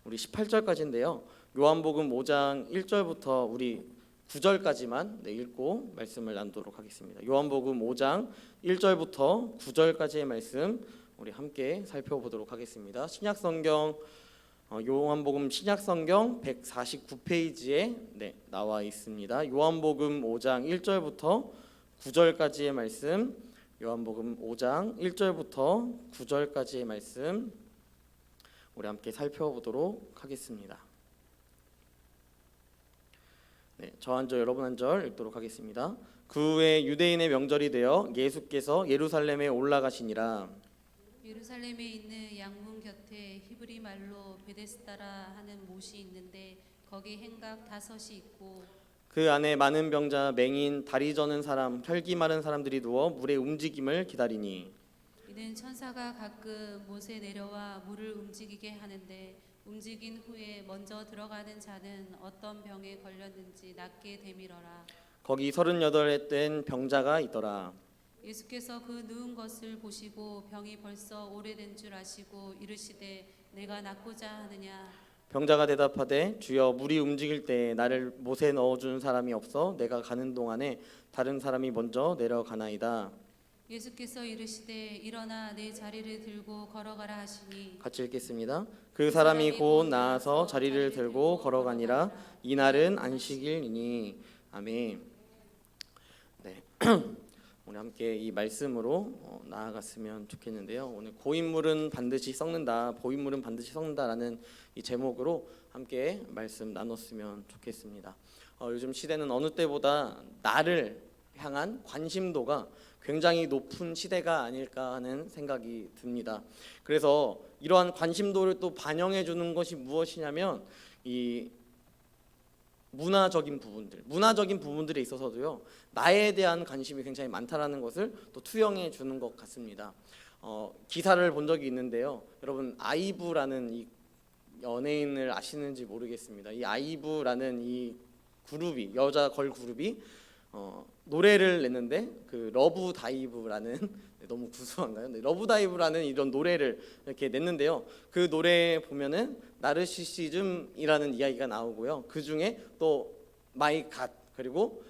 우리 18절까지인데요. 요한복음 5장 1절부터 우리 9절까지만 읽고 말씀을 나누도록 하겠습니다. 요한복음 5장 1절부터 9절까지의 말씀 우리 함께 살펴보도록 하겠습니다. 신약성경 요한복음 신약성경 149페이지에 나와 있습니다. 요한복음 5장 1절부터 9절까지의 말씀, 요한복음 5장 1절부터 9절까지의 말씀 우리 함께 살펴보도록 하겠습니다. 저 한 절 여러분 한 절 읽도록 하겠습니다. 그 후에 유대인의 명절이 되어 예수께서 예루살렘에 올라가시니라. 예루살렘에 있는 양문 곁에 히브리 말로 베데스다라 하는 못이 있는데 거기 행각 5이 있고 그 안에 많은 병자, 맹인, 다리 저는 사람, 혈기 마른 사람들이 누워 물의 움직임을 기다리니 이는 천사가 가끔 못에 내려와 물을 움직이게 하는데 움직인 후에 먼저 들어가는 자는 어떤 병에 걸렸는지 낫게 되밀어라. 거기 38에 된 병자가 있더라. 예수께서 그 누운 것을 보시고 병이 벌써 오래된 줄 아시고 이르시되 내가 낫고자 하느냐. 병자가 대답하되 주여 물이 움직일 때 나를 못에 넣어주는 사람이 없어 내가 가는 동안에 다른 사람이 먼저 내려가나이다. 예수께서 이르시되 일어나 내 자리를 들고 걸어가라 하시니 같이 읽겠습니다. 그 사람이 곧 나아서 자리를 들고 걸어가니라. 이날은 안식일이니. 아멘. 우리 함께 이 말씀으로 나아갔으면 좋겠는데요. 오늘 고인물은 반드시 썩는다, 보인물은 반드시 썩는다라는 이 제목으로 함께 말씀 나눴으면 좋겠습니다. 요즘 시대는 어느 때보다 나를 향한 관심도가 굉장히 높은 시대가 아닐까 하는 생각이 듭니다. 그래서 이러한 관심도를 또 반영해 주는 것이 무엇이냐면 이 문화적인 부분들에 있어서도요, 나에 대한 관심이 굉장히 많다라는 것을 또 투영해 주는 것 같습니다. 기사를 본 적이 있는데요, 여러분 아이브라는 이 연예인을 아시는지 모르겠습니다. 이 아이브라는 이 그룹이, 여자 걸 그룹이 노래를 냈는데 그 러브 다이브라는 너무 구수한가요? 러브 다이브라는 이런 노래를 이렇게 냈는데요. 그 노래에 보면은 나르시시즘이라는 이야기가 나오고요. 그 중에 또 My God 그리고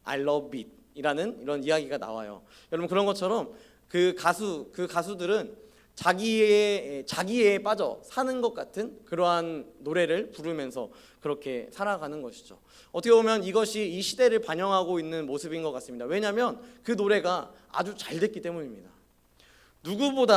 I Love It이라는 이런 이야기가 나와요. 여러분 그런 것처럼 그 가수들은 자기에 빠져 사는 것 같은 그러한 노래를 부르면서 그렇게 살아가는 것이죠. 어떻게 보면 이것이 이 시대를 반영하고 있는 모습인 것 같습니다. 왜냐하면 그 노래가 아주 잘 됐기 때문입니다.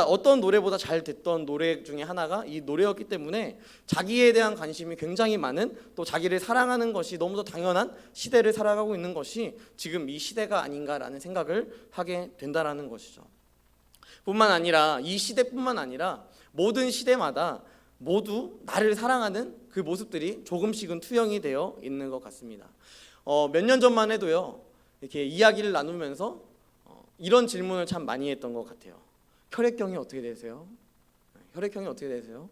어떤 노래보다 잘 됐던 노래 중에 하나가 이 노래였기 때문에 자기에 대한 관심이 굉장히 많은, 또 자기를 사랑하는 것이 너무도 당연한 시대를 살아가고 있는 것이 지금 이 시대가 아닌가라는 생각을 하게 된다라는 것이죠. 이 시대뿐만 아니라 모든 시대마다 모두 나를 사랑하는 그 모습들이 조금씩은 투영이 되어 있는 것 같습니다. 몇 년 전만 해도요, 이렇게 이야기를 나누면서 이런 질문을 참 많이 했던 것 같아요. 혈액형이 어떻게 되세요? 혈액형이 어떻게 되세요?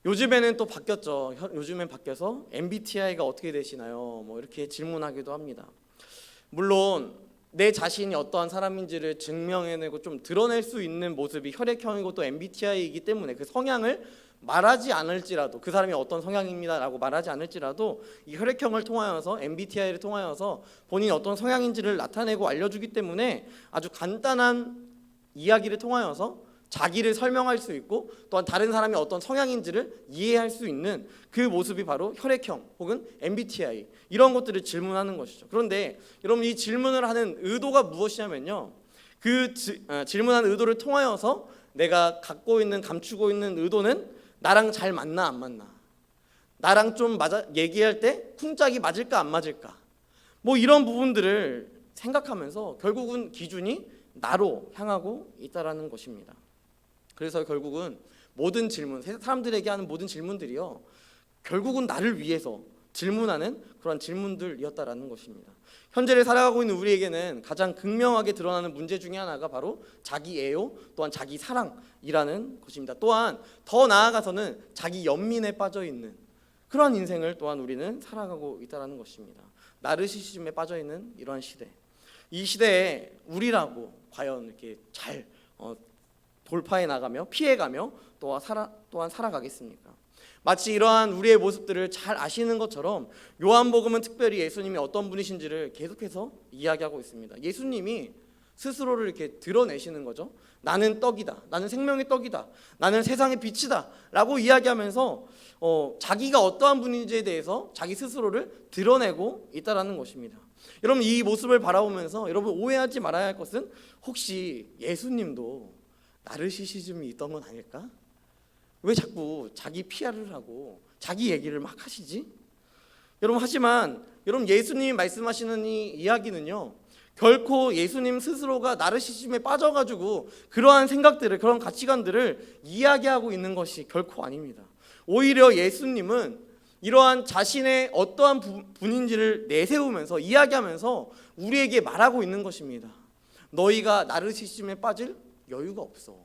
요즘에는 또 바뀌었죠. 요즘엔 바뀌어서 MBTI가 어떻게 되시나요? 이렇게 질문하기도 합니다. 물론 내 자신이 어떠한 사람인지를 증명해내고 좀 드러낼 수 있는 모습이 혈액형이고 또 MBTI이기 때문에 그 성향을 말하지 않을지라도, 그 사람이 어떤 성향입니다라고 말하지 않을지라도 이 혈액형을 통하여서, MBTI를 통하여서 본인이 어떤 성향인지를 나타내고 알려주기 때문에 아주 간단한 이야기를 통하여서 자기를 설명할 수 있고 또한 다른 사람이 어떤 성향인지를 이해할 수 있는 그 모습이 바로 혈액형 혹은 MBTI, 이런 것들을 질문하는 것이죠. 그런데 여러분, 이 질문을 하는 의도가 무엇이냐면요, 질문하는 의도를 통하여서 내가 감추고 있는 의도는 나랑 잘 맞나 안 맞나, 나랑 좀 얘기할 때 쿵짝이 맞을까 안 맞을까, 이런 부분들을 생각하면서 결국은 기준이 나로 향하고 있다라는 것입니다. 그래서 결국은 모든 질문, 사람들에게 하는 모든 질문들이요, 결국은 나를 위해서 질문하는 그런 질문들이었다라는 것입니다. 현재를 살아가고 있는 우리에게는 가장 극명하게 드러나는 문제 중에 하나가 바로 자기 애호, 또한 자기 사랑이라는 것입니다. 또한 더 나아가서는 자기 연민에 빠져 있는 그러한 인생을 또한 우리는 살아가고 있다라는 것입니다. 나르시시즘에 빠져 있는 이러한 시대, 이 시대에 우리라고 과연 이렇게 잘 돌파해 나가며 피해가며 또한 살아가겠습니까? 마치 이러한 우리의 모습들을 잘 아시는 것처럼 요한복음은 특별히 예수님이 어떤 분이신지를 계속해서 이야기하고 있습니다. 예수님이 스스로를 이렇게 드러내시는 거죠. 나는 떡이다. 나는 생명의 떡이다. 나는 세상의 빛이다. 라고 이야기하면서 자기가 어떠한 분인지에 대해서 자기 스스로를 드러내고 있다는 것입니다. 여러분, 이 모습을 바라보면서 여러분 오해하지 말아야 할 것은 혹시 예수님도 나르시시즘이 있던 건 아닐까? 왜 자꾸 자기 PR을 하고 자기 얘기를 막 하시지? 여러분, 하지만 여러분 예수님이 말씀하시는 이 이야기는요, 결코 예수님 스스로가 나르시즘에 빠져가지고 그러한 생각들을, 그런 가치관들을 이야기하고 있는 것이 결코 아닙니다. 오히려 예수님은 이러한 자신의 어떠한 분인지를 내세우면서 이야기하면서 우리에게 말하고 있는 것입니다. 너희가 나르시즘에 빠질 여유가 없어.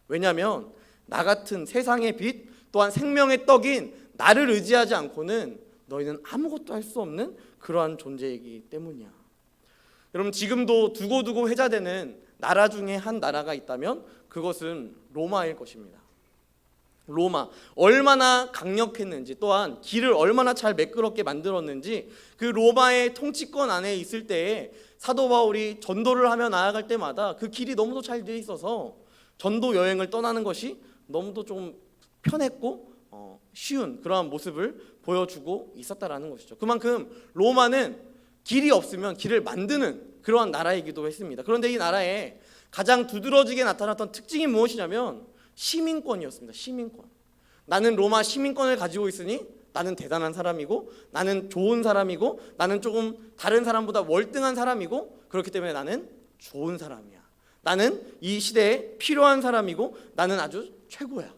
왜냐하면 나 같은 세상의 빛, 또한 생명의 떡인 나를 의지하지 않고는 너희는 아무것도 할 수 없는 그러한 존재이기 때문이야. 여러분, 지금도 두고두고 회자되는 나라 중에 한 나라가 있다면 그것은 로마일 것입니다. 로마, 얼마나 강력했는지, 또한 길을 얼마나 잘 매끄럽게 만들었는지, 그 로마의 통치권 안에 있을 때에 사도 바울이 전도를 하며 나아갈 때마다 그 길이 너무도 잘 되어 있어서 전도 여행을 떠나는 것이 너무도 좀 편했고 쉬운 그러한 모습을 보여주고 있었다라는 것이죠. 그만큼 로마는 길이 없으면 길을 만드는 그러한 나라이기도 했습니다. 그런데 이 나라에 가장 두드러지게 나타났던 특징이 무엇이냐면 시민권이었습니다. 시민권. 나는 로마 시민권을 가지고 있으니 나는 대단한 사람이고, 나는 좋은 사람이고, 나는 조금 다른 사람보다 월등한 사람이고, 그렇기 때문에 나는 좋은 사람이야. 나는 이 시대에 필요한 사람이고, 나는 아주 최고야.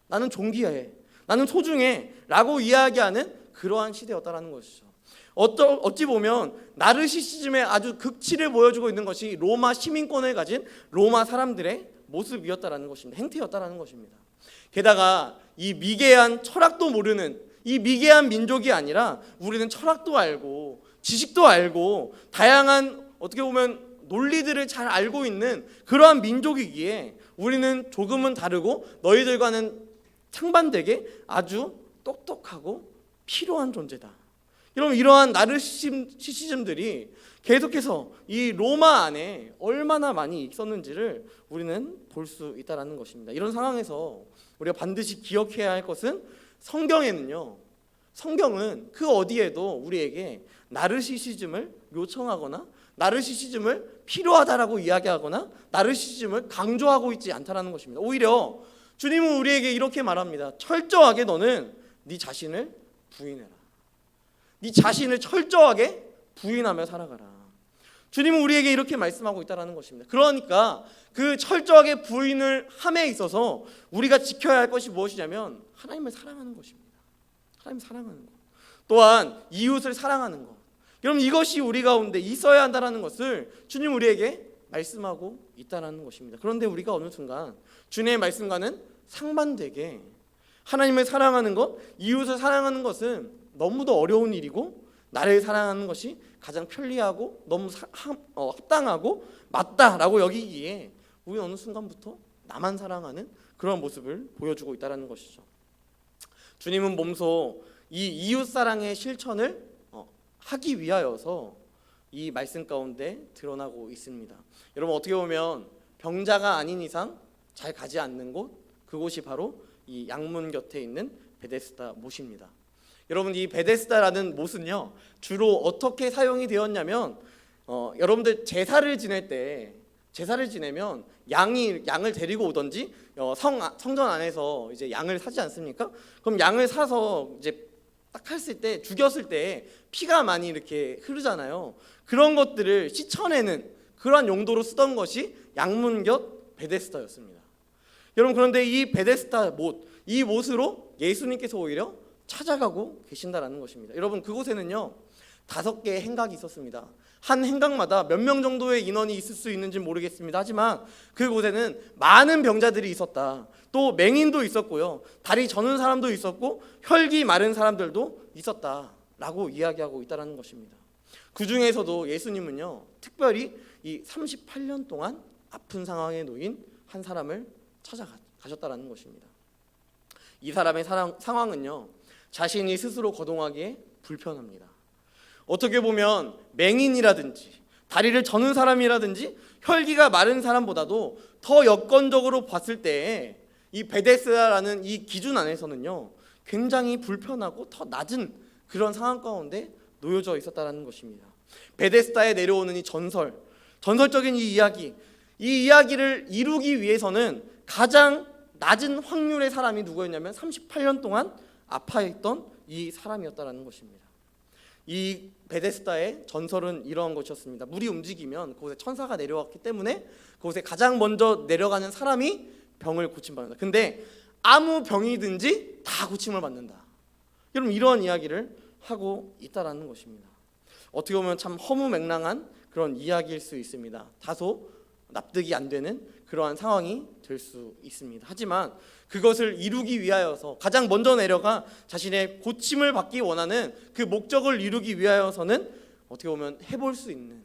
나는 존귀해. 나는 소중해. 라고 이야기하는 그러한 시대였다라는 것이죠. 어찌 보면 나르시시즘의 아주 극치를 보여주고 있는 것이 로마 시민권을 가진 로마 사람들의 모습이었다라는 것입니다. 행태였다라는 것입니다. 게다가 이 미개한 철학도 모르는 이 미개한 민족이 아니라 우리는 철학도 알고 지식도 알고 다양한 어떻게 보면 논리들을 잘 알고 있는 그러한 민족이기에 우리는 조금은 다르고 너희들과는 상반되게 아주 똑똑하고 필요한 존재다. 여러분, 이러한 나르시시즘들이 계속해서 이 로마 안에 얼마나 많이 있었는지를 우리는 볼 수 있다는 것입니다. 이런 상황에서 우리가 반드시 기억해야 할 것은 성경에는요, 성경은 그 어디에도 우리에게 나르시시즘을 요청하거나 나르시시즘을 필요하다라고 이야기하거나 나르시시즘을 강조하고 있지 않다라는 것입니다. 오히려 주님은 우리에게 이렇게 말합니다. 철저하게 너는 네 자신을 부인해라. 네 자신을 철저하게 부인하며 살아가라. 주님은 우리에게 이렇게 말씀하고 있다는 것입니다. 그러니까 그 철저하게 부인을 함에 있어서 우리가 지켜야 할 것이 무엇이냐면 하나님을 사랑하는 것입니다. 하나님을 사랑하는 것, 또한 이웃을 사랑하는 것. 여러분, 이것이 우리 가운데 있어야 한다는 것을 주님 우리에게 말씀하고 있다는 것입니다. 그런데 우리가 어느 순간 주님의 말씀과는 상반되게 하나님을 사랑하는 것, 이웃을 사랑하는 것은 너무도 어려운 일이고 나를 사랑하는 것이 가장 편리하고 너무 합당하고 맞다라고 여기기에 우리는 어느 순간부터 나만 사랑하는 그런 모습을 보여주고 있다는 것이죠. 주님은 몸소 이 이웃 사랑의 실천을 하기 위하여서 이 말씀 가운데 드러나고 있습니다. 여러분, 어떻게 보면 병자가 아닌 이상 잘 가지 않는 곳, 그곳이 바로 이 양문 곁에 있는 베데스다 못입니다. 여러분, 이 베데스다라는 못은요 주로 어떻게 사용이 되었냐면 여러분들 제사를 지내면 양을 데리고 오든지 성전 안에서 이제 양을 사지 않습니까? 그럼 양을 사서 이제 딱 했을 때, 죽였을 때 피가 많이 이렇게 흐르잖아요. 그런 것들을 씻어내는 그러한 용도로 쓰던 것이 양문 곁 베데스다였습니다. 여러분, 그런데 이 베데스다 못, 이 못으로 예수님께서 오히려 찾아가고 계신다라는 것입니다. 여러분, 그곳에는요 5개의 행각이 있었습니다. 한 행각마다 몇 명 정도의 인원이 있을 수 있는지 모르겠습니다. 하지만 그곳에는 많은 병자들이 있었다. 또 맹인도 있었고요, 다리 저는 사람도 있었고 혈기 마른 사람들도 있었다라고 이야기하고 있다는 것입니다. 그 중에서도 예수님은요 특별히 이 38년 동안 아픈 상황에 놓인 한 사람을 찾아가셨다는 것입니다. 이 사람의 상황은요, 자신이 스스로 거동하기에 불편합니다. 어떻게 보면 맹인이라든지 다리를 저는 사람이라든지 혈기가 마른 사람보다도 더 여건적으로 봤을 때 이 베데스다라는 이 기준 안에서는요, 굉장히 불편하고 더 낮은 그런 상황 가운데 놓여져 있었다는 것입니다. 베데스다에 내려오는 이 전설적인 이 이야기를 이루기 위해서는 가장 낮은 확률의 사람이 누구였냐면 38년 동안 아파했던 이 사람이었다는 것입니다. 이 베데스다의 전설은 이러한 것이었습니다. 물이 움직이면 그곳에 천사가 내려왔기 때문에 그곳에 가장 먼저 내려가는 사람이 병을 고침받는다. 근데 아무 병이든지 다 고침을 받는다. 여러분, 이러한 이야기를 하고 있다라는 것입니다. 어떻게 보면 참 허무맹랑한 그런 이야기일 수 있습니다. 다소 납득이 안 되는 그러한 상황이 될 수 있습니다. 하지만 그것을 이루기 위하여서 가장 먼저 내려가 자신의 고침을 받기 원하는 그 목적을 이루기 위하여서는 어떻게 보면 해볼 수 있는,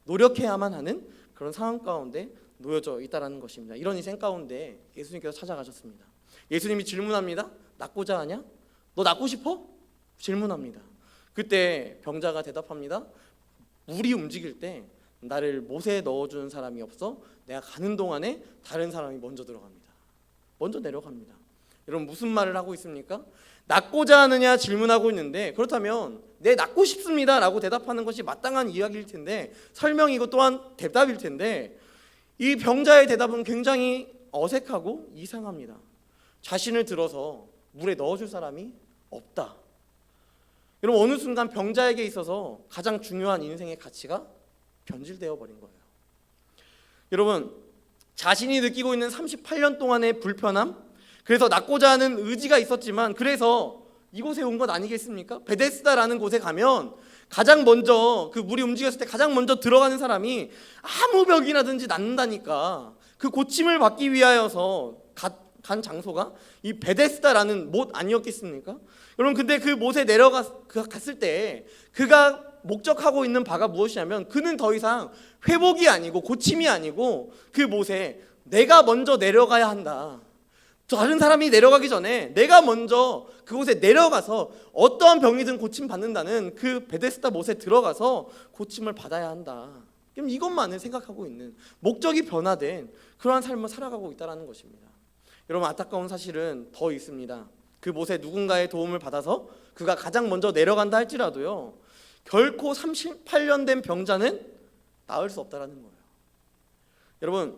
노력해야만 하는 그런 상황 가운데 놓여져 있다는 것입니다. 이런 인생 가운데 예수님께서 찾아가셨습니다. 예수님이 질문합니다. 낫고자 하냐? 너 낫고 싶어? 질문합니다. 그때 병자가 대답합니다. 물이 움직일 때 나를 못에 넣어주는 사람이 없어 내가 가는 동안에 다른 사람이 먼저 들어갑니다. 먼저 내려갑니다. 여러분, 무슨 말을 하고 있습니까? 낫고자 하느냐 질문하고 있는데, 그렇다면 네, 낫고 싶습니다 라고 대답하는 것이 마땅한 이야기일 텐데, 설명이고 또한 대답일 텐데, 이 병자의 대답은 굉장히 어색하고 이상합니다. 자신을 들어서 물에 넣어줄 사람이 없다. 여러분, 어느 순간 병자에게 있어서 가장 중요한 인생의 가치가 변질되어 버린 거예요. 여러분, 자신이 느끼고 있는 38년 동안의 불편함, 그래서 낫고자 하는 의지가 있었지만, 그래서 이곳에 온 것 아니겠습니까? 베데스다라는 곳에 가면 가장 먼저 그 물이 움직였을 때 가장 먼저 들어가는 사람이 아무 병이라든지 낫는다니까. 그 고침을 받기 위하여서 간 장소가 이 베데스다라는 못 아니었겠습니까? 여러분, 근데 그 못에 갔을 때 그가 목적하고 있는 바가 무엇이냐면, 그는 더 이상 회복이 아니고 고침이 아니고 그 못에 내가 먼저 내려가야 한다. 다른 사람이 내려가기 전에 내가 먼저 그곳에 내려가서 어떠한 병이든 고침 받는다는 그 베데스다 못에 들어가서 고침을 받아야 한다. 그럼 이것만을 생각하고 있는, 목적이 변화된 그러한 삶을 살아가고 있다는 것입니다. 여러분, 안타까운 사실은 더 있습니다. 그 못에 누군가의 도움을 받아서 그가 가장 먼저 내려간다 할지라도요, 결코 38년 된 병자는 나을 수 없다는 거예요. 여러분,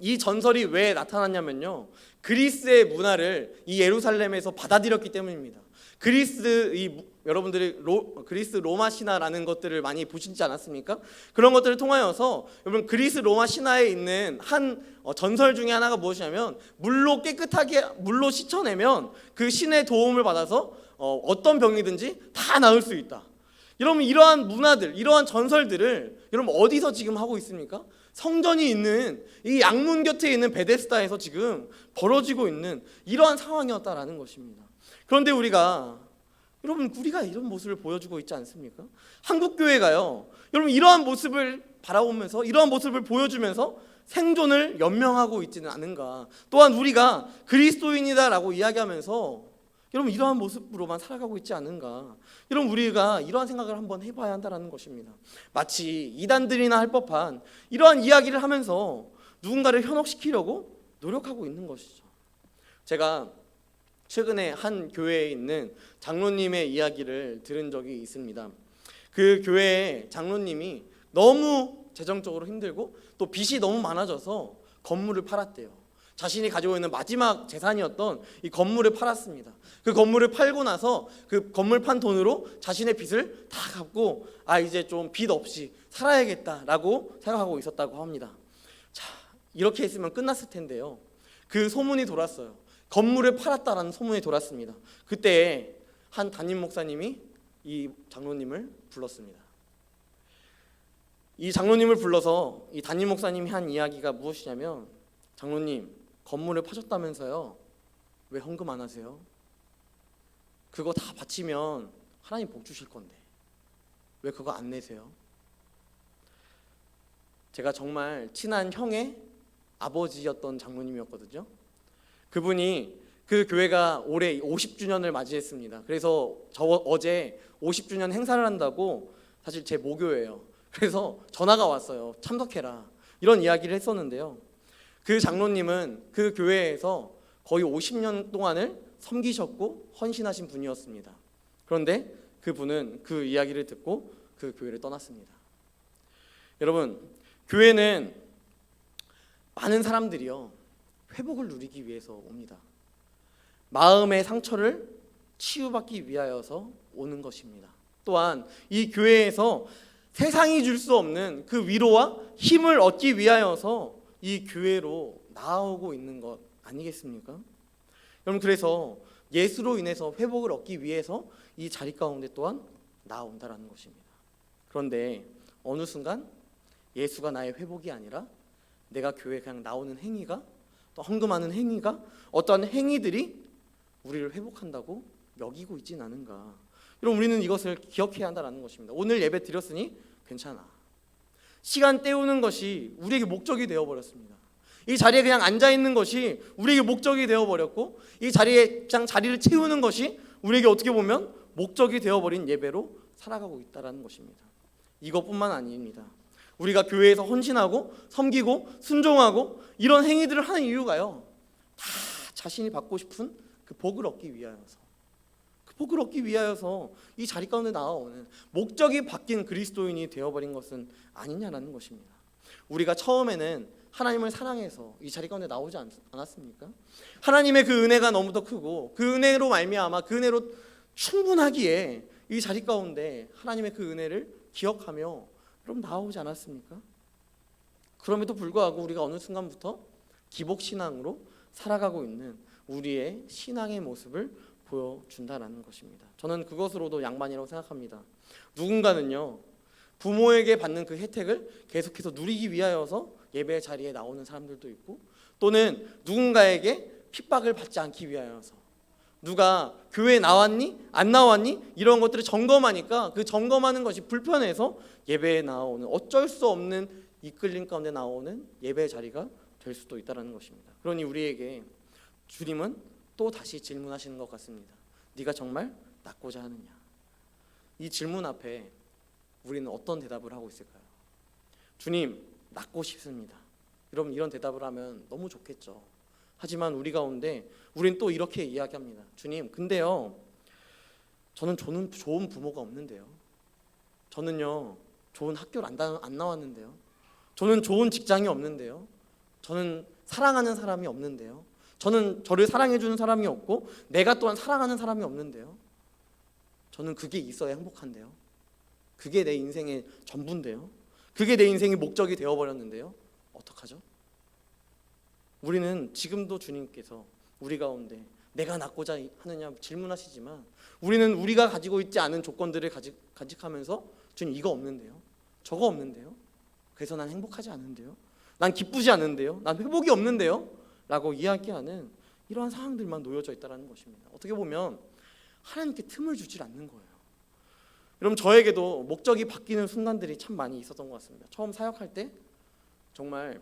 이 전설이 왜 나타났냐면요, 그리스의 문화를 이 예루살렘에서 받아들였기 때문입니다. 여러분들이 그리스 로마 신화라는 것들을 많이 보시지 않았습니까? 그런 것들을 통하여서 여러분, 그리스 로마 신화에 있는 한 전설 중에 하나가 무엇이냐면, 물로 씻어내면 그 신의 도움을 받아서 어떤 병이든지 다 나을 수 있다. 여러분, 이러한 문화들, 이러한 전설들을 여러분 어디서 지금 하고 있습니까? 성전이 있는 이 양문 곁에 있는 베데스다에서 지금 벌어지고 있는 이러한 상황이었다라는 것입니다. 그런데 우리가 이런 모습을 보여주고 있지 않습니까? 한국 교회가요, 여러분, 이러한 모습을 바라보면서, 이러한 모습을 보여주면서 생존을 연명하고 있지는 않은가. 또한 우리가 그리스도인이다라고 이야기하면서 여러분, 이러한 모습으로만 살아가고 있지 않은가. 여러분, 우리가 이러한 생각을 한번 해봐야 한다는 것입니다. 마치 이단들이나 할 법한 이러한 이야기를 하면서 누군가를 현혹시키려고 노력하고 있는 것이죠. 제가 최근에 한 교회에 있는 장로님의 이야기를 들은 적이 있습니다. 그 교회의 장로님이 너무 재정적으로 힘들고 또 빚이 너무 많아져서 건물을 팔았대요. 자신이 가지고 있는 마지막 재산이었던 이 건물을 팔았습니다. 그 건물을 팔고 나서 그 건물 판 돈으로 자신의 빚을 다 갚고, 이제 좀 빚 없이 살아야겠다라고 생각하고 있었다고 합니다. 자, 이렇게 했으면 끝났을 텐데요, 그 소문이 돌았어요. 건물을 팔았다라는 소문이 돌았습니다. 그때 한 담임 목사님이 이 장로님을 불렀습니다. 이 장로님을 불러서 이 담임 목사님이 한 이야기가 무엇이냐면, 장로님, 건물을 파셨다면서요, 왜 헌금 안 하세요? 그거 다 바치면 하나님 복 주실 건데 왜 그거 안 내세요? 제가 정말 친한 형의 아버지였던 장로님이었거든요. 그분이 그 교회가 올해 50주년을 맞이했습니다. 그래서 어제 50주년 행사를 한다고, 사실 제 모교예요. 그래서 전화가 왔어요. 참석해라. 이런 이야기를 했었는데요. 그 장로님은 그 교회에서 거의 50년 동안을 섬기셨고 헌신하신 분이었습니다. 그런데 그분은 그 이야기를 듣고 그 교회를 떠났습니다. 여러분, 교회는 많은 사람들이요, 회복을 누리기 위해서 옵니다. 마음의 상처를 치유받기 위하여서 오는 것입니다. 또한 이 교회에서 세상이 줄 수 없는 그 위로와 힘을 얻기 위하여서 이 교회로 나아오고 있는 것 아니겠습니까? 여러분, 그래서 예수로 인해서 회복을 얻기 위해서 이 자리 가운데 또한 나아온다라는 것입니다. 그런데 어느 순간 예수가 나의 회복이 아니라 내가 교회에 그냥 나오는 행위가, 또 헌금하는 행위가, 어떠한 행위들이 우리를 회복한다고 여기고 있진 않은가. 여러분, 우리는 이것을 기억해야 한다는 것입니다. 오늘 예배 드렸으니 괜찮아. 시간 때우는 것이 우리에게 목적이 되어버렸습니다. 이 자리에 그냥 앉아있는 것이 우리에게 목적이 되어버렸고, 이 자리에 그냥 자리를 채우는 것이 우리에게 어떻게 보면 목적이 되어버린 예배로 살아가고 있다는 것입니다. 이것뿐만 아닙니다. 우리가 교회에서 헌신하고 섬기고 순종하고 이런 행위들을 하는 이유가요, 다 자신이 받고 싶은 그 복을 얻기 위하여서, 그 복을 얻기 위하여서 이 자리 가운데 나아오는, 목적이 바뀐 그리스도인이 되어버린 것은 아니냐라는 것입니다. 우리가 처음에는 하나님을 사랑해서 이 자리 가운데 나오지 않았습니까? 하나님의 그 은혜가 너무도 크고 그 은혜로 말미암아 그 은혜로 충분하기에 이 자리 가운데 하나님의 그 은혜를 기억하며 그럼 나오지 않았습니까? 그럼에도 불구하고 우리가 어느 순간부터 기복신앙으로 살아가고 있는 우리의 신앙의 모습을 보여준다라는 것입니다. 저는 그것으로도 양반이라고 생각합니다. 누군가는요, 부모에게 받는 그 혜택을 계속해서 누리기 위하여서 예배 자리에 나오는 사람들도 있고, 또는 누군가에게 핍박을 받지 않기 위하여서, 누가 교회에 나왔니? 안 나왔니? 이런 것들을 점검하니까 그 점검하는 것이 불편해서 예배에 나오는, 어쩔 수 없는 이끌림 가운데 나오는 예배 자리가 될 수도 있다는 것입니다. 그러니 우리에게 주님은 또 다시 질문하시는 것 같습니다. 네가 정말 낫고자 하느냐? 이 질문 앞에 우리는 어떤 대답을 하고 있을까요? 주님, 낫고 싶습니다. 여러분, 이런 대답을 하면 너무 좋겠죠. 하지만 우리 가운데 우리는 또 이렇게 이야기합니다. 주님, 근데요, 저는 좋은 부모가 없는데요. 저는요, 좋은 학교를 안 나왔는데요. 저는 좋은 직장이 없는데요. 저는 사랑하는 사람이 없는데요. 저는 저를 사랑해주는 사람이 없고 내가 또한 사랑하는 사람이 없는데요. 저는 그게 있어야 행복한데요. 그게 내 인생의 전부인데요. 그게 내 인생의 목적이 되어버렸는데요. 어떡하죠? 우리는 지금도 주님께서 우리 가운데 내가 낫고자 하느냐 질문하시지만, 우리는 우리가 가지고 있지 않은 조건들을 간직하면서 주님, 이거 없는데요, 저거 없는데요, 그래서 난 행복하지 않은데요, 난 기쁘지 않은데요, 난 회복이 없는데요 라고 이야기하는 이러한 상황들만 놓여져 있다는 것입니다. 어떻게 보면 하나님께 틈을 주질 않는 거예요. 여러분, 저에게도 목적이 바뀌는 순간들이 참 많이 있었던 것 같습니다. 처음 사역할 때 정말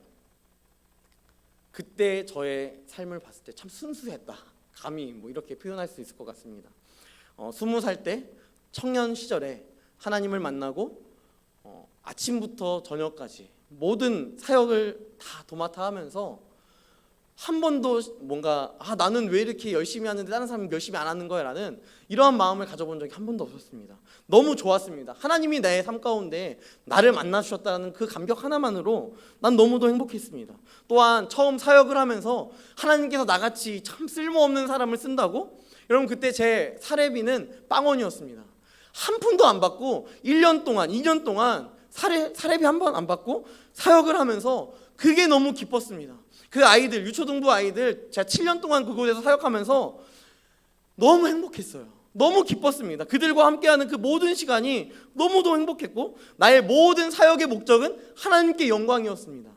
그때 저의 삶을 봤을 때 참 순수했다, 감히 뭐 이렇게 표현할 수 있을 것 같습니다. 20살 때 청년 시절에 하나님을 만나고 아침부터 저녁까지 모든 사역을 다 도맡아 하면서 한 번도 뭔가 나는 왜 이렇게 열심히 하는데 다른 사람은 열심히 안 하는 거야 라는 이러한 마음을 가져본 적이 한 번도 없었습니다. 너무 좋았습니다. 하나님이 내 삶 가운데 나를 만나주셨다는 그 감격 하나만으로 난 너무도 행복했습니다. 또한 처음 사역을 하면서 하나님께서 나같이 참 쓸모없는 사람을 쓴다고? 여러분, 그때 제 사례비는 빵원이었습니다. 한 푼도 안 받고 1년 동안 2년 동안 사례비 한 번 안 받고 사역을 하면서 그게 너무 기뻤습니다. 그 아이들, 유초등부 아이들, 제가 7년 동안 그곳에서 사역하면서 너무 행복했어요. 너무 기뻤습니다. 그들과 함께하는 그 모든 시간이 너무도 행복했고 나의 모든 사역의 목적은 하나님께 영광이었습니다.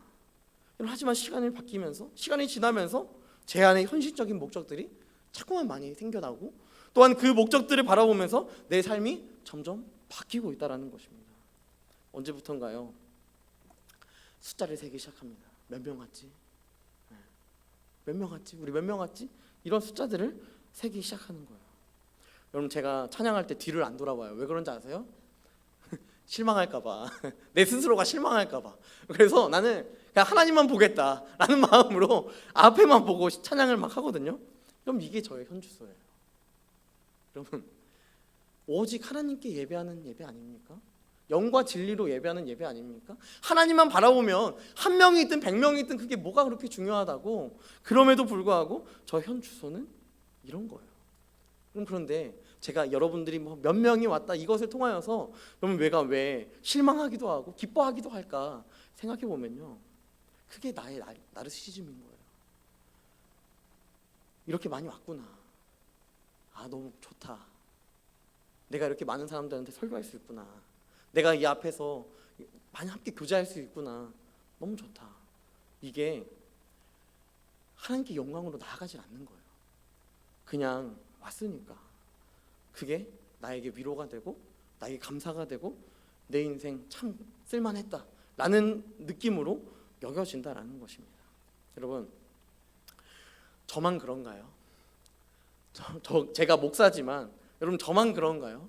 하지만 시간이 지나면서 제 안에 현실적인 목적들이 자꾸만 많이 생겨나고, 또한 그 목적들을 바라보면서 내 삶이 점점 바뀌고 있다는 것입니다. 언제부턴가요? 숫자를 세기 시작합니다. 몇 명 왔지? 몇 명 왔지? 우리 몇 명 왔지? 이런 숫자들을 세기 시작하는 거예요. 여러분, 제가 찬양할 때 뒤를 안 돌아봐요. 왜 그런지 아세요? 실망할까봐. 내 스스로가 실망할까봐. 그래서 나는 그냥 하나님만 보겠다라는 마음으로 앞에만 보고 찬양을 막 하거든요. 그럼 이게 저의 현주소예요. 여러분, 오직 하나님께 예배하는 예배 아닙니까? 영과 진리로 예배하는 예배 아닙니까? 하나님만 바라보면 한 명이 있든 100명이 있든 그게 뭐가 그렇게 중요하다고. 그럼에도 불구하고 저 현주소는 이런 거예요. 그런데 제가 여러분들이 뭐 몇 명이 왔다 이것을 통하여서 여러분 왜 실망하기도 하고 기뻐하기도 할까 생각해 보면요, 그게 나의 나르시즘인 거예요. 이렇게 많이 왔구나. 아, 너무 좋다. 내가 이렇게 많은 사람들한테 설교할 수 있구나. 내가 이 앞에서 많이 함께 교제할 수 있구나. 너무 좋다. 이게 하나님께 영광으로 나아가질 않는 거예요. 그냥 왔으니까 그게 나에게 위로가 되고 나에게 감사가 되고 내 인생 참 쓸만했다 라는 느낌으로 여겨진다라는 것입니다. 여러분, 저만 그런가요? 제가 목사지만 여러분, 저만 그런가요?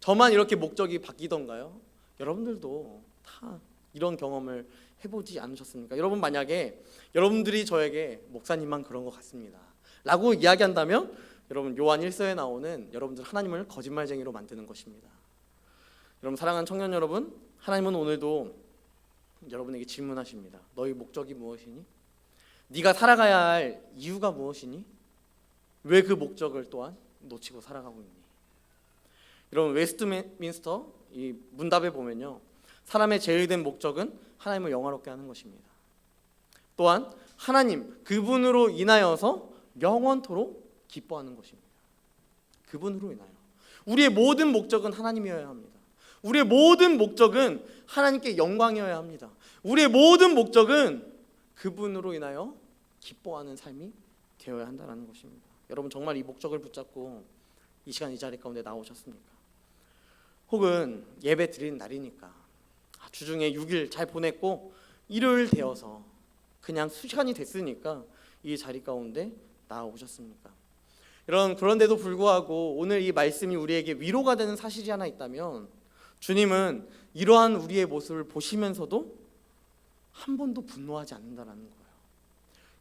저만 이렇게 목적이 바뀌던가요? 여러분들도 다 이런 경험을 해보지 않으셨습니까? 여러분, 만약에 여러분들이 저에게 목사님만 그런 것 같습니다 라고 이야기한다면 여러분, 요한 1서에 나오는 여러분들 하나님을 거짓말쟁이로 만드는 것입니다. 여러분, 사랑하는 청년 여러분, 하나님은 오늘도 여러분에게 질문하십니다. 너희 목적이 무엇이니? 네가 살아가야 할 이유가 무엇이니? 왜 그 목적을 또한 놓치고 살아가고 있니? 여러분, 웨스트민스터 이 문답에 보면요, 사람의 제일된 목적은 하나님을 영화롭게 하는 것입니다. 또한 하나님 그분으로 인하여서 영원토록 기뻐하는 것입니다. 그분으로 인하여 우리의 모든 목적은 하나님이어야 합니다. 우리의 모든 목적은 하나님께 영광이어야 합니다. 우리의 모든 목적은 그분으로 인하여 기뻐하는 삶이 되어야 한다는 것입니다. 여러분, 정말 이 목적을 붙잡고 이 시간 이 자리 가운데 나오셨습니까? 혹은 예배 드리는 날이니까 주중에 6일 잘 보냈고 일요일 되어서 그냥 시간이 됐으니까 이 자리 가운데 나오셨습니까? 그런데도 불구하고 오늘 이 말씀이 우리에게 위로가 되는 사실이 하나 있다면, 주님은 이러한 우리의 모습을 보시면서도 한 번도 분노하지 않는다는 거예요.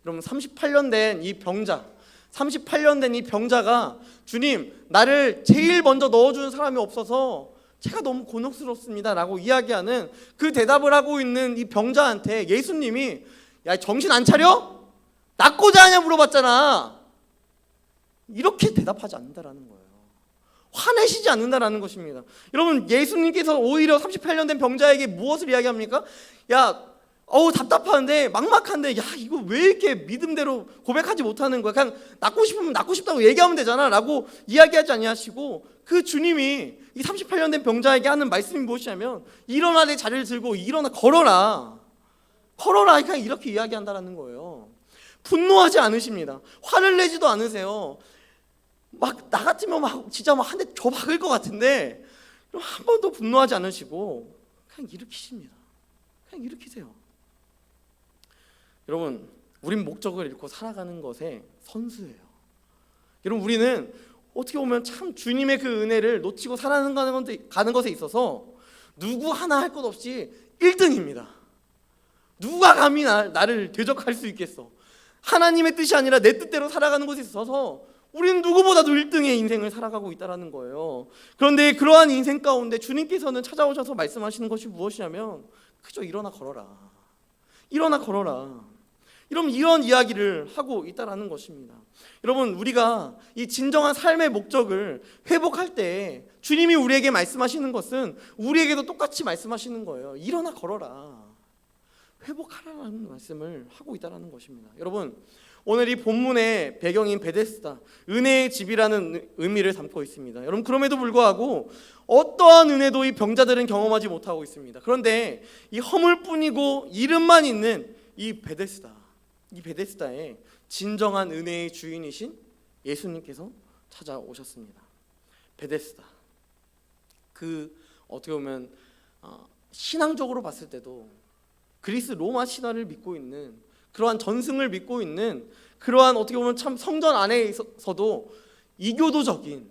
여러분, 38년 된 이 병자가 주님, 나를 제일 먼저 넣어주는 사람이 없어서 제가 너무 곤혹스럽습니다 라고 이야기하는 그 대답을 하고 있는 이 병자한테 예수님이 야, 정신 안 차려? 낫고자 하냐 물어봤잖아. 이렇게 대답하지 않는다라는 거예요. 화내시지 않는다라는 것입니다. 여러분, 예수님께서 오히려 38년 된 병자에게 무엇을 이야기합니까? 야, 답답한데 막막한데, 야, 이거 왜 이렇게 믿음대로 고백하지 못하는 거야? 그냥 낫고 싶으면 낫고 싶다고 얘기하면 되잖아 라고 이야기하지 아니하시고, 그 주님이 이 38년 된 병자에게 하는 말씀이 무엇이냐면, 일어나 내 자리를 들고 일어나 걸어라, 그냥 이렇게 이야기한다라는 거예요. 분노하지 않으십니다. 화를 내지도 않으세요. 막 나 같으면 막 진짜 막 한 대 줘 박을 것 같은데 한 번도 분노하지 않으시고 그냥 일으키십니다. 그냥 일으키세요. 여러분, 우린 목적을 잃고 살아가는 것에 선수예요. 여러분, 우리는 어떻게 보면 참 주님의 그 은혜를 놓치고 살아가는 것에 있어서 누구 하나 할 것 없이 1등입니다. 누가 감히 나를 대적할 수 있겠어? 하나님의 뜻이 아니라 내 뜻대로 살아가는 것에 있어서 우리는 누구보다도 1등의 인생을 살아가고 있다는 거예요. 그런데 그러한 인생 가운데 주님께서는 찾아오셔서 말씀하시는 것이 무엇이냐면, 그저 일어나 걸어라. 이런 이야기를 하고 있다는 것입니다. 여러분, 우리가 이 진정한 삶의 목적을 회복할 때 주님이 우리에게 말씀하시는 것은 우리에게도 똑같이 말씀하시는 거예요. 일어나 걸어라. 회복하라는 말씀을 하고 있다는 것입니다. 여러분, 오늘 이 본문의 배경인 베데스다, 은혜의 집이라는 의미를 담고 있습니다. 여러분, 그럼에도 불구하고 어떠한 은혜도 이 병자들은 경험하지 못하고 있습니다. 그런데 이 허물뿐이고 이름만 있는 이 베데스다에 진정한 은혜의 주인이신 예수님께서 찾아오셨습니다. 베데스다, 어떻게 보면 신앙적으로 봤을 때도 그리스 로마 신화를 믿고 있는 그러한 전승을 믿고 있는 그러한 어떻게 보면 참 성전 안에서도 이교도적인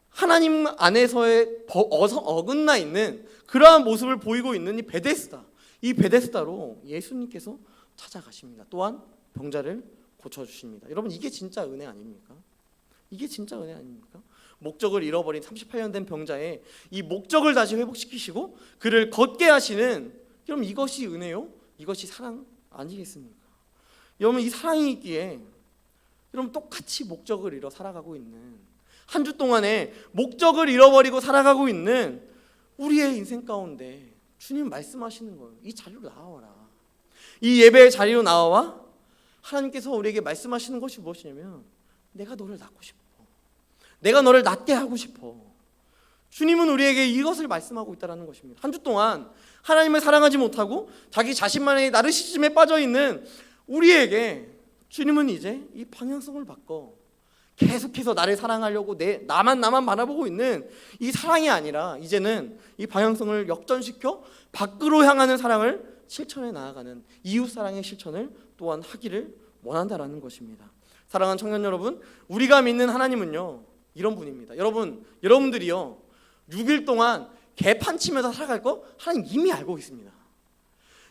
하나님 안에서의 어긋나 있는 그러한 모습을 보이고 있는 이 베데스다. 이 베데스다로 예수님께서 찾아가십니다. 또한 병자를 고쳐주십니다. 여러분 이게 진짜 은혜 아닙니까? 이게 진짜 은혜 아닙니까? 목적을 잃어버린 38년 된 병자의 이 목적을 다시 회복시키시고 그를 걷게 하시는, 여러분 이것이 은혜요? 이것이 사랑 아니겠습니까? 여러분 이 사랑이 있기에 여러분 똑같이 목적을 잃어 살아가고 있는, 한 주 동안에 목적을 잃어버리고 살아가고 있는 우리의 인생 가운데 주님 말씀하시는 거예요. 이 자리로 나와라. 이 예배의 자리로 나와 하나님께서 우리에게 말씀하시는 것이 무엇이냐면 내가 너를 낳고 싶어. 내가 너를 낫게 하고 싶어. 주님은 우리에게 이것을 말씀하고 있다는 것입니다. 한 주 동안 하나님을 사랑하지 못하고 자기 자신만의 나르시즘에 빠져있는 우리에게 주님은 이제 이 방향성을 바꿔 계속해서 나를 사랑하려고 나만 바라보고 있는 이 사랑이 아니라 이제는 이 방향성을 역전시켜 밖으로 향하는 사랑을 실천해 나아가는 이웃사랑의 실천을 또한 하기를 원한다라는 것입니다. 사랑하는 청년 여러분, 우리가 믿는 하나님은요 이런 분입니다. 여러분들이요 6일 동안 개판치면서 살아갈 거 하나님 이미 알고 있습니다.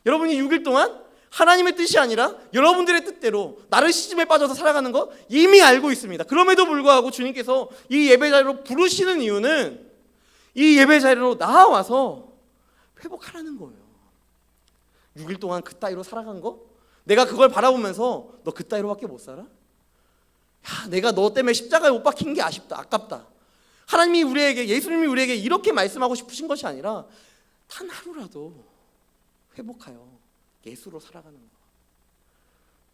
여러분이 6일 동안 하나님의 뜻이 아니라 여러분들의 뜻대로 나르시즘에 빠져서 살아가는 거 이미 알고 있습니다. 그럼에도 불구하고 주님께서 이 예배 자리로 부르시는 이유는 이 예배 자리로 나와서 회복하라는 거예요. 6일 동안 그 따위로 살아간 거? 내가 그걸 바라보면서 너 그 따위로밖에 못 살아? 야, 내가 너 때문에 십자가에 못 박힌 게 아깝다. 하나님이 우리에게, 예수님이 우리에게 이렇게 말씀하고 싶으신 것이 아니라 단 하루라도 회복하여 예수로 살아가는 것,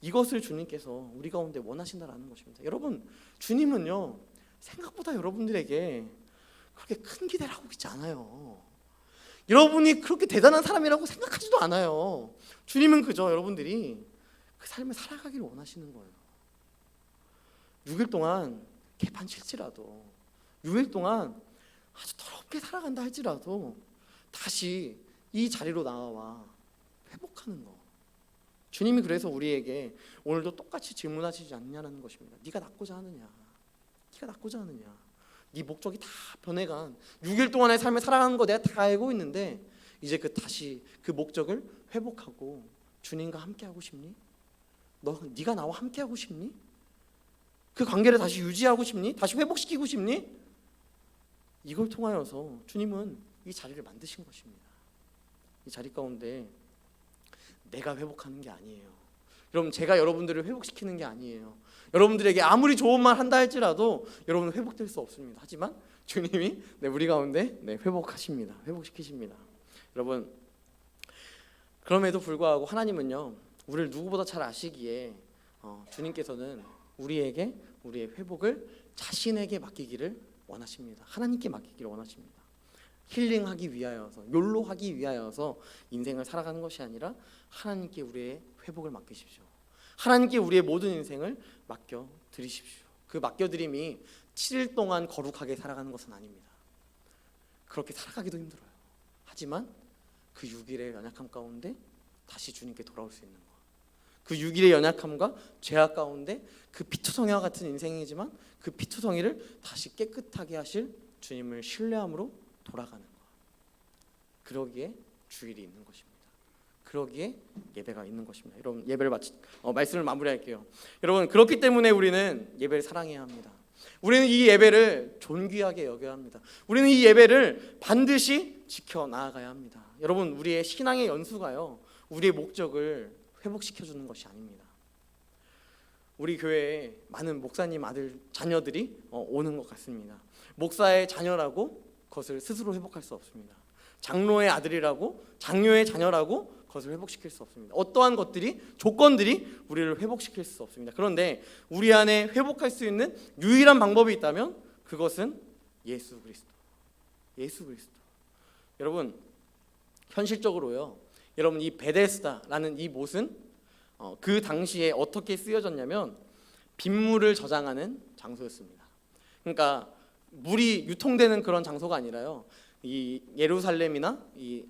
이것을 주님께서 우리 가운데 원하신다라는 것입니다. 여러분 주님은요 생각보다 여러분들에게 그렇게 큰 기대를 하고 있지 않아요. 여러분이 그렇게 대단한 사람이라고 생각하지도 않아요. 주님은 그저 여러분들이 그 삶을 살아가기를 원하시는 거예요. 6일 동안 개판 칠지라도 6일 동안 아주 더럽게 살아간다 할지라도 다시 이 자리로 나와 회복하는 거. 주님이 그래서 우리에게 오늘도 똑같이 질문하시지 않냐는 것입니다. 네가 낫고자 하느냐? 네가 낫고자 하느냐? 네 목적이 다 변해간 6일 동안의 삶을 살아가는 거 내가 다 알고 있는데 이제 다시 그 목적을 회복하고 주님과 함께 하고 싶니? 네가 나와 함께 하고 싶니? 그 관계를 다시 유지하고 싶니? 다시 회복시키고 싶니? 이걸 통하여서 주님은 이 자리를 만드신 것입니다. 이 자리 가운데 내가 회복하는 게 아니에요. 여러분 제가 여러분들을 회복시키는 게 아니에요. 여러분들에게 아무리 좋은 말 한다 할지라도 여러분은 회복될 수 없습니다. 하지만 주님이 우리 가운데 회복하십니다. 회복시키십니다. 여러분 그럼에도 불구하고 하나님은요 우리를 누구보다 잘 아시기에 주님께서는 우리에게 우리의 회복을 자신에게 맡기기를 원하십니다. 하나님께 맡기기를 원하십니다. 힐링하기 위하여서, 욜로하기 위하여서 인생을 살아가는 것이 아니라 하나님께 우리의 회복을 맡기십시오. 하나님께 우리의 모든 인생을 맡겨드리십시오. 그 맡겨드림이 7일 동안 거룩하게 살아가는 것은 아닙니다. 그렇게 살아가기도 힘들어요. 하지만 그 6일의 연약함 가운데 다시 주님께 돌아올 수 있는 것, 그 6일의 연약함과 죄악 가운데 그 피투성이와 같은 인생이지만 그 피투성이를 다시 깨끗하게 하실 주님을 신뢰함으로 돌아가는 것, 그러기에 주일이 있는 것입니다. 그러기에 예배가 있는 것입니다. 여러분 예배를 말씀을 마무리할게요. 여러분 그렇기 때문에 우리는 예배를 사랑해야 합니다. 우리는 이 예배를 존귀하게 여겨야 합니다. 우리는 이 예배를 반드시 지켜 나아가야 합니다. 여러분 우리의 신앙의 연수가요 우리의 목적을 회복시켜주는 것이 아닙니다. 우리 교회에 많은 목사님 자녀들이 오는 것 같습니다. 목사의 자녀라고 그것을 스스로 회복할 수 없습니다. 장로의 아들이라고, 장녀의 자녀라고 그것을 회복시킬 수 없습니다. 어떠한 조건들이 우리를 회복시킬 수 없습니다. 그런데 우리 안에 회복할 수 있는 유일한 방법이 있다면 그것은 예수 그리스도. 예수 그리스도. 여러분 현실적으로요. 여러분 이 베데스다라는 이 못은 그 당시에 어떻게 쓰여졌냐면 빗물을 저장하는 장소였습니다. 그러니까 물이 유통되는 그런 장소가 아니라요. 이 예루살렘이나 이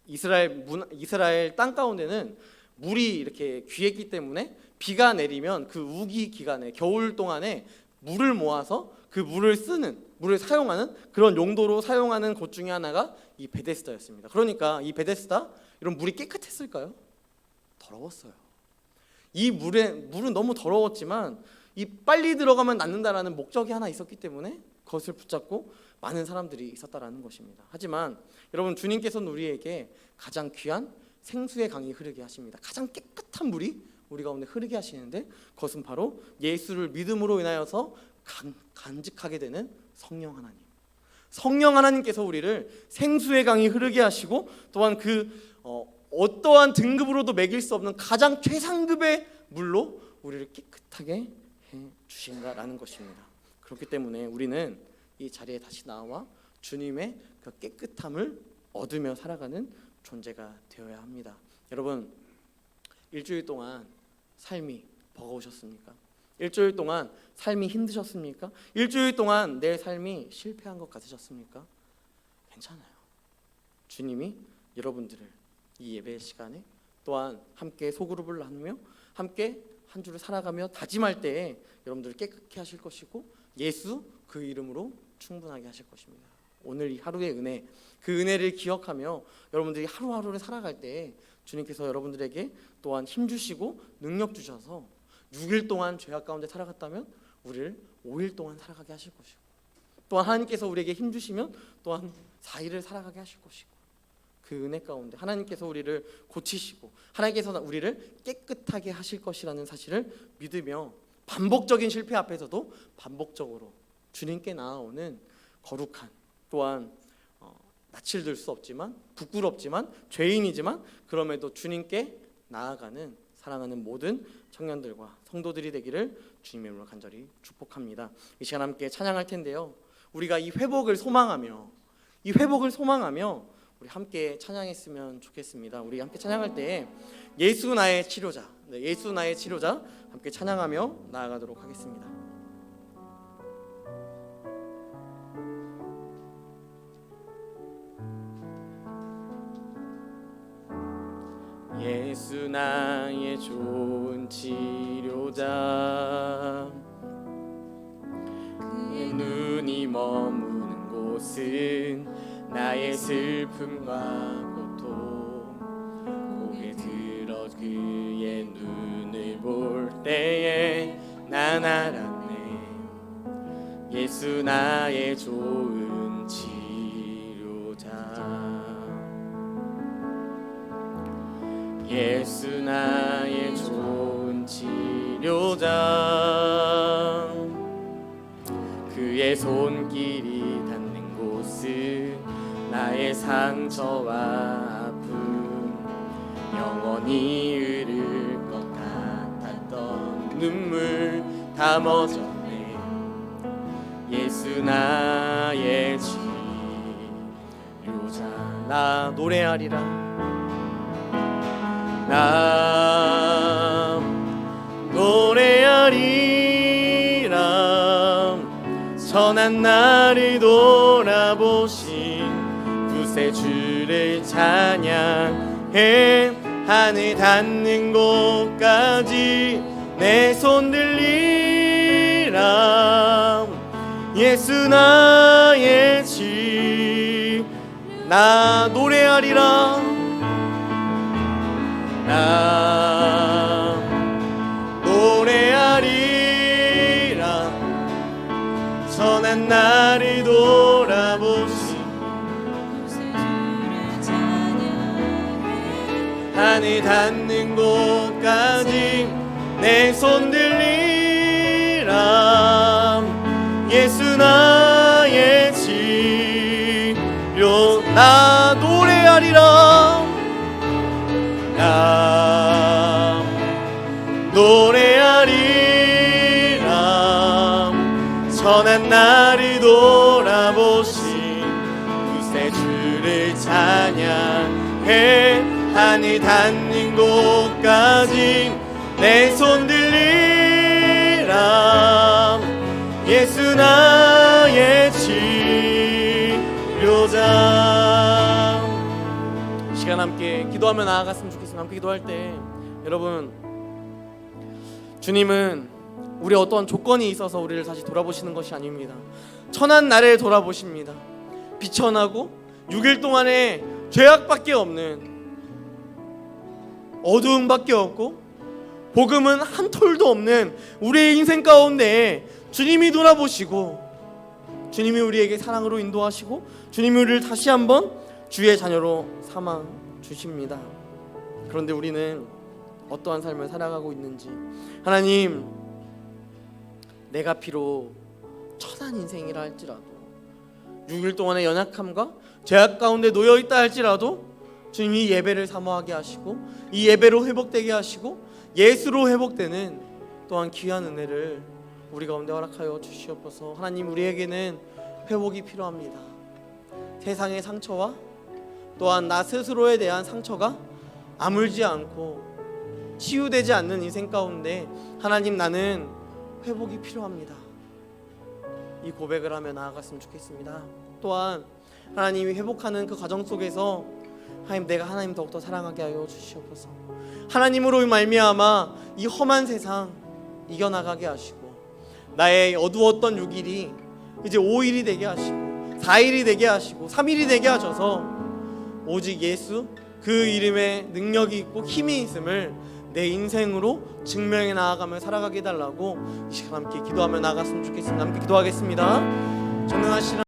이스라엘 땅 가운데는 물이 이렇게 귀했기 때문에 비가 내리면 그 우기 기간에 겨울 동안에 물을 모아서 그 물을 사용하는 그런 용도로 사용하는 곳 중에 하나가 이 베데스다였습니다. 그러니까 이 베데스다 이런 물이 깨끗했을까요? 더러웠어요. 이 물은 너무 더러웠지만 이 빨리 들어가면 낫는다라는 목적이 하나 있었기 때문에 그것을 붙잡고 많은 사람들이 있었다라는 것입니다. 하지만 여러분, 주님께서는 우리에게 가장 귀한 생수의 강이 흐르게 하십니다. 가장 깨끗한 물이 우리 가운데 흐르게 하시는데 그것은 바로 예수를 믿음으로 인하여서 간직하게 되는 성령 하나님. 성령 하나님께서 우리를 생수의 강이 흐르게 하시고 또한 어떠한 등급으로도 매길 수 없는 가장 최상급의 물로 우리를 깨끗하게 해 주신다라는 것입니다. 그렇기 때문에 우리는 이 자리에 다시 나와 주님의 그 깨끗함을 얻으며 살아가는 존재가 되어야 합니다. 여러분, 일주일 동안 삶이 버거우셨습니까? 일주일 동안 삶이 힘드셨습니까? 일주일 동안 내 삶이 실패한 것 같으셨습니까? 괜찮아요. 주님이 여러분들을 이 예배 시간에 또한 함께 소그룹을 나누며 함께 한 주를 살아가며 다짐할 때에 여러분들을 깨끗게 하실 것이고 예수 그 이름으로 충분하게 하실 것입니다. 오늘 이 하루의 은혜, 그 은혜를 기억하며 여러분들이 하루하루를 살아갈 때 주님께서 여러분들에게 또한 힘 주시고 능력 주셔서 6일 동안 죄악 가운데 살아갔다면 우리를 5일 동안 살아가게 하실 것이고 또한 하나님께서 우리에게 힘 주시면 또한 4일을 살아가게 하실 것이고 그 은혜 가운데 하나님께서 우리를 고치시고 하나님께서 우리를 깨끗하게 하실 것이라는 사실을 믿으며 반복적인 실패 앞에서도 반복적으로 주님께 나아오는 거룩한 또한 낯을 들 수 없지만 부끄럽지만 죄인이지만 그럼에도 주님께 나아가는 사랑하는 모든 청년들과 성도들이 되기를 주님의 이름으로 간절히 축복합니다. 이 시간 함께 찬양할 텐데요. 우리가 이 회복을 소망하며 우리 함께 찬양했으면 좋겠습니다. 우리 함께 찬양할 때 예수 나의 치료자, 예수 나의 치료자 함께 찬양하며 나아가도록 하겠습니다. 예수 나의 좋은 치료자, 그의 눈이 머무는 곳은 나의 슬픔과 고통, 고개 들어 그의 눈을 볼 때에 난 알았네. 예수 나의 좋은 치료자, 예수 나의 좋은 치료자, 그의 손길이 닿는 곳은 나의 상처와 아픔, 영원히 흐를 것 같았던 눈물 다 멎었네. 예수 나의 치료자, 나 노래하리라. 나 노래하리라. 선한 나를 돌아보신 구세주를 찬양해. 하늘 닿는 곳까지 내 손 들리라. 예수 나의 나 노래하리라. 나 노래하리라. 선한 나를 돌아보신 구세주를 찬양해. 하늘 닿는 곳까지 내 손 들리라. 예수 나의 치료, 나 노래하리라. 나 노래하리라. 선한 나를 돌아보신 구세주를 찬양해. 하늘 닿는 곳까지 내 손 들리라. 예수 나의 치료자. 시간 함께 기도하며 나아갔으면 좋겠습니다. 함께 기도할 때 여러분, 주님은 우리 어떠한 조건이 있어서 우리를 다시 돌아보시는 것이 아닙니다. 천한 나를 돌아보십니다. 비천하고 6일 동안에 죄악밖에 없는, 어두움밖에 없고 복음은 한 톨도 없는 우리의 인생 가운데 주님이 돌아보시고 주님이 우리에게 사랑으로 인도하시고 주님이 우리를 다시 한번 주의 자녀로 삼아 주십니다. 그런데 우리는 어떠한 삶을 살아가고 있는지, 하나님, 내가 비록 천한 인생이라 할지라도 6일 동안의 연약함과 죄악 가운데 놓여 있다 할지라도 주님이 예배를 사모하게 하시고 이 예배로 회복되게 하시고 예수로 회복되는 또한 귀한 은혜를 우리 가운데 허락하여 주시옵소서. 하나님, 우리에게는 회복이 필요합니다. 세상의 상처와 또한 나 스스로에 대한 상처가 아물지 않고 치유되지 않는 인생 가운데 하나님, 나는 회복이 필요합니다. 이 고백을 하며 나아갔으면 좋겠습니다. 또한 하나님이 회복하는 그 과정 속에서 하나님, 내가 하나님 더욱더 사랑하게 하여 주시옵소서. 하나님으로 말미암아 이 험한 세상 이겨나가게 하시고 나의 어두웠던 6일이 이제 5일이 되게 하시고 4일이 되게 하시고 3일이 되게 하셔서 오직 예수 그 이름에 능력이 있고 힘이 있음을 내 인생으로 증명해 나아가며 살아가게 해달라고 이 시간 함께 기도하며 나아갔으면 좋겠습니다. 함께 기도하겠습니다. 전능하신